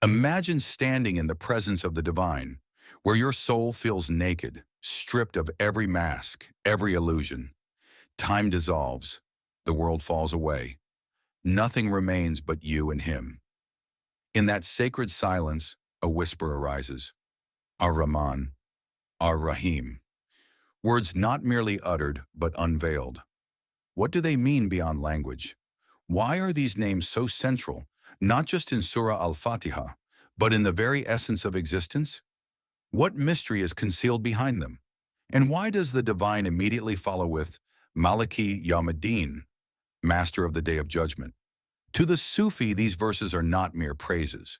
Imagine standing in the presence of the divine, where your soul feels naked, stripped of every mask, every illusion. Time dissolves, the world falls away. Nothing remains but you and him. In that sacred silence, a whisper arises. Ar-Rahman, Ar-Rahim. Words not merely uttered, but unveiled. What do they mean beyond language? Why are these names so central, not just in Surah Al-Fatiha, but in the very essence of existence? What mystery is concealed behind them? And why does the divine immediately follow with Maliki Yawmid-Deen, Master of the Day of Judgment? To the Sufi, these verses are not mere praises.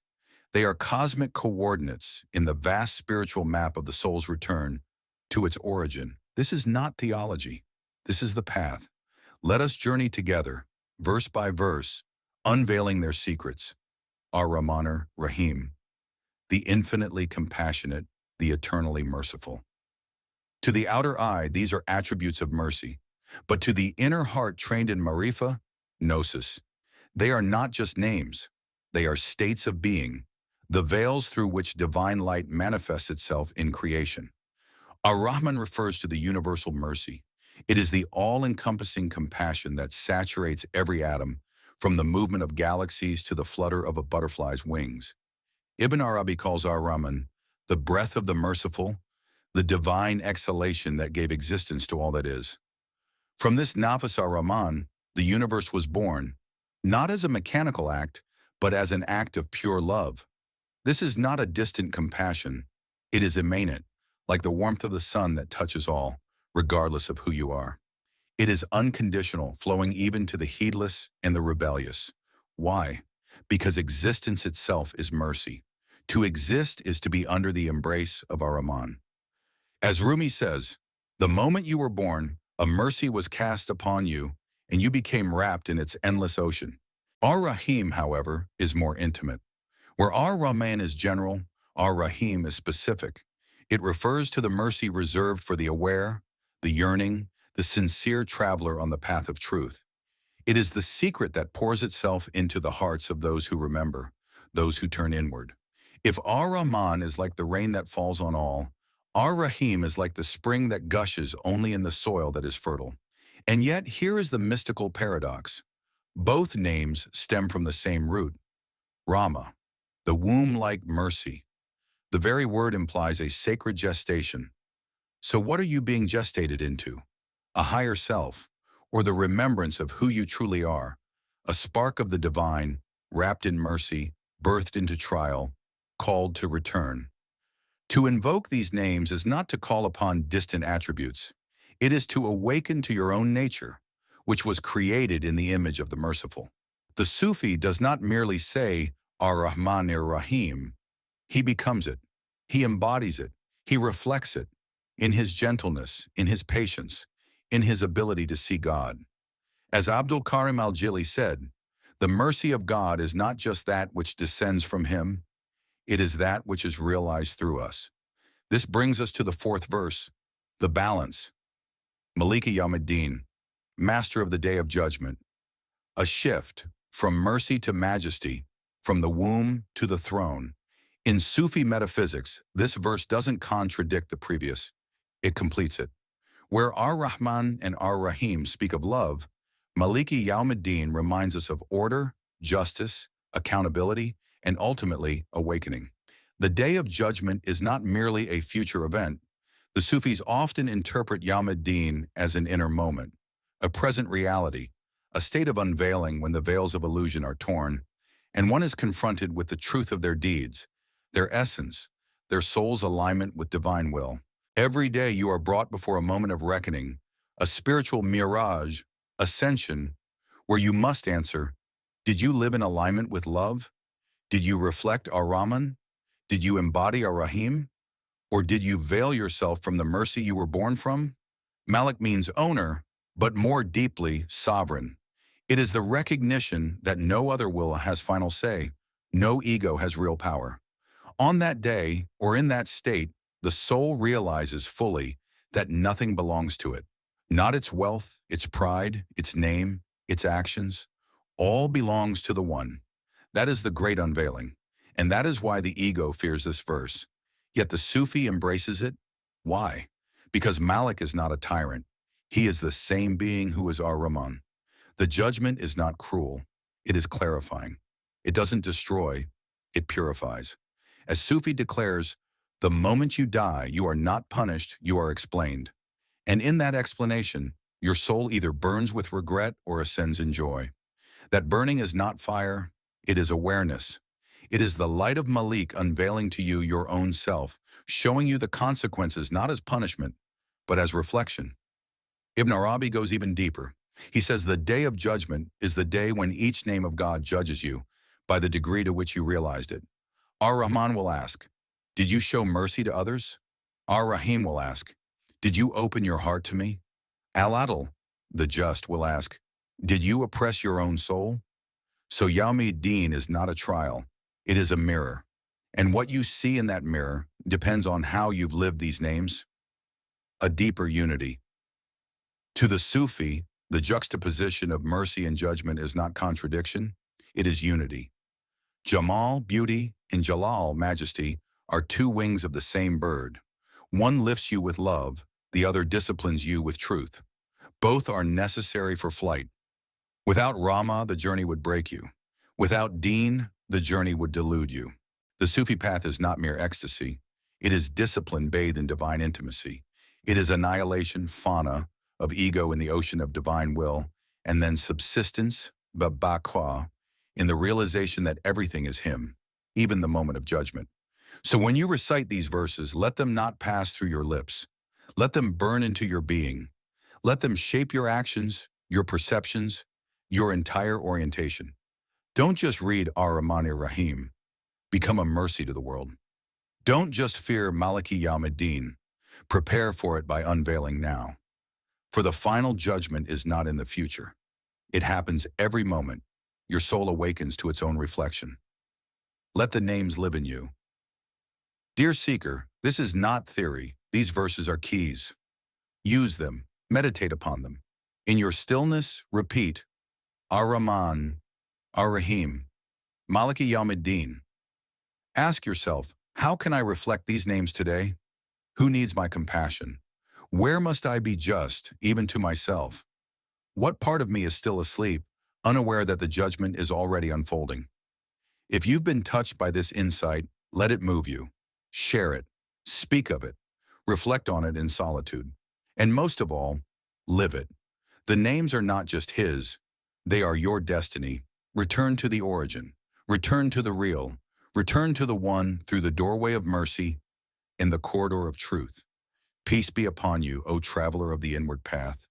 They are cosmic coordinates in the vast spiritual map of the soul's return to its origin. This is not theology. This is the path. Let us journey together, verse by verse, unveiling their secrets. Ar-Rahman Ar-Raheem, the infinitely compassionate, the eternally merciful. To the outer eye, these are attributes of mercy, but to the inner heart trained in marifa, gnosis, they are not just names. They are states of being, the veils through which divine light manifests itself in creation. Ar-Rahman refers to the universal mercy. It is the all-encompassing compassion that saturates every atom, from the movement of galaxies to the flutter of a butterfly's wings. Ibn Arabi calls Ar-Rahman the breath of the merciful, the divine exhalation that gave existence to all that is. From this nafas Ar-Rahman, the universe was born, not as a mechanical act, but as an act of pure love. This is not a distant compassion. It is immanent, like the warmth of the sun that touches all, regardless of who you are. It is unconditional, flowing even to the heedless and the rebellious. Why? Because existence itself is mercy. To exist is to be under the embrace of Ar-Rahman. As Rumi says, the moment you were born, a mercy was cast upon you, and you became wrapped in its endless ocean. Ar-Rahim, however, is more intimate. Where Ar-Rahman is general, Ar-Rahim is specific. It refers to the mercy reserved for the aware, the yearning, the sincere traveler on the path of truth. It is the secret that pours itself into the hearts of those who remember, those who turn inward. If Ar-Rahman is like the rain that falls on all, Ar-Rahim is like the spring that gushes only in the soil that is fertile. And yet, here is the mystical paradox. Both names stem from the same root, Rama, the womb-like mercy. The very word implies a sacred gestation. So what are you being gestated into? A higher self, or the remembrance of who you truly are, a spark of the divine, wrapped in mercy, birthed into trial, called to return. To invoke these names is not to call upon distant attributes. It is to awaken to your own nature, which was created in the image of the merciful. The Sufi does not merely say Ar-Rahman Ar-Raheem. He becomes it. He embodies it. He reflects it in his gentleness, in his patience, in his ability to see God. As Abdul Karim al-Jili said, the mercy of God is not just that which descends from him, it is that which is realized through us. This brings us to the fourth verse, the balance. Maliki Yawmid-Deen, Master of the Day of Judgment. A shift from mercy to majesty, from the womb to the throne. In Sufi metaphysics, this verse doesn't contradict the previous. It completes it. Where Ar-Rahman and Ar-Rahim speak of love, Maliki Yawmid-Deen reminds us of order, justice, accountability, and ultimately awakening. The Day of Judgment is not merely a future event. The Sufis often interpret Yawmid-Deen as an inner moment, a present reality, a state of unveiling when the veils of illusion are torn, and one is confronted with the truth of their deeds, their essence, their soul's alignment with divine will. Every day you are brought before a moment of reckoning, a spiritual mirage, ascension, where you must answer, did you live in alignment with love? Did you reflect Ar-Rahman? Did you embody Ar-Rahim? Or did you veil yourself from the mercy you were born from? Malik means owner, but more deeply, sovereign. It is the recognition that no other will has final say, no ego has real power. On that day, or in that state, the soul realizes fully that nothing belongs to it. Not its wealth, its pride, its name, its actions. All belongs to the One. That is the great unveiling. And that is why the ego fears this verse. Yet the Sufi embraces it. Why? Because Malik is not a tyrant. He is the same being who is Ar-Rahman. The judgment is not cruel. It is clarifying. It doesn't destroy. It purifies. As Sufi declares, the moment you die, you are not punished, you are explained. And in that explanation, your soul either burns with regret or ascends in joy. That burning is not fire, it is awareness. It is the light of Malik unveiling to you your own self, showing you the consequences not as punishment, but as reflection. Ibn Arabi goes even deeper. He says the day of judgment is the day when each name of God judges you by the degree to which you realized it. Ar-Rahman will ask, did you show mercy to others? Ar-Rahim will ask, did you open your heart to me? Al-Adl, the just, will ask, did you oppress your own soul? So Yawmid-Deen is not a trial, it is a mirror. And what you see in that mirror depends on how you've lived these names. A deeper unity. To the Sufi, the juxtaposition of mercy and judgment is not contradiction, it is unity. Jamal, beauty, and Jalal, majesty, are two wings of the same bird. One lifts you with love, the other disciplines you with truth. Both are necessary for flight. Without Rama, the journey would break you. Without Deen, the journey would delude you. The Sufi path is not mere ecstasy. It is discipline bathed in divine intimacy. It is annihilation, fana, of ego in the ocean of divine will, and then subsistence, babakwa, in the realization that everything is Him, even the moment of judgment. So when you recite these verses, let them not pass through your lips. Let them burn into your being. Let them shape your actions, your perceptions, your entire orientation. Don't just read Ar-Rahman Ar-Raheem. Become a mercy to the world. Don't just fear Maliki Yawmid-Deen. Prepare for it by unveiling now. For the final judgment is not in the future. It happens every moment. Your soul awakens to its own reflection. Let the names live in you. Dear seeker, this is not theory. These verses are keys. Use them. Meditate upon them. In your stillness, repeat, Ar-Rahman, Ar-Raheem, Maliki Yawmid-Deen. Ask yourself, how can I reflect these names today? Who needs my compassion? Where must I be just, even to myself? What part of me is still asleep, unaware that the judgment is already unfolding? If you've been touched by this insight, let it move you. Share it. Speak of it. Reflect on it in solitude. And most of all, live it. The names are not just His. They are your destiny. Return to the origin. Return to the real. Return to the one through the doorway of mercy in the corridor of truth. Peace be upon you, O traveler of the inward path.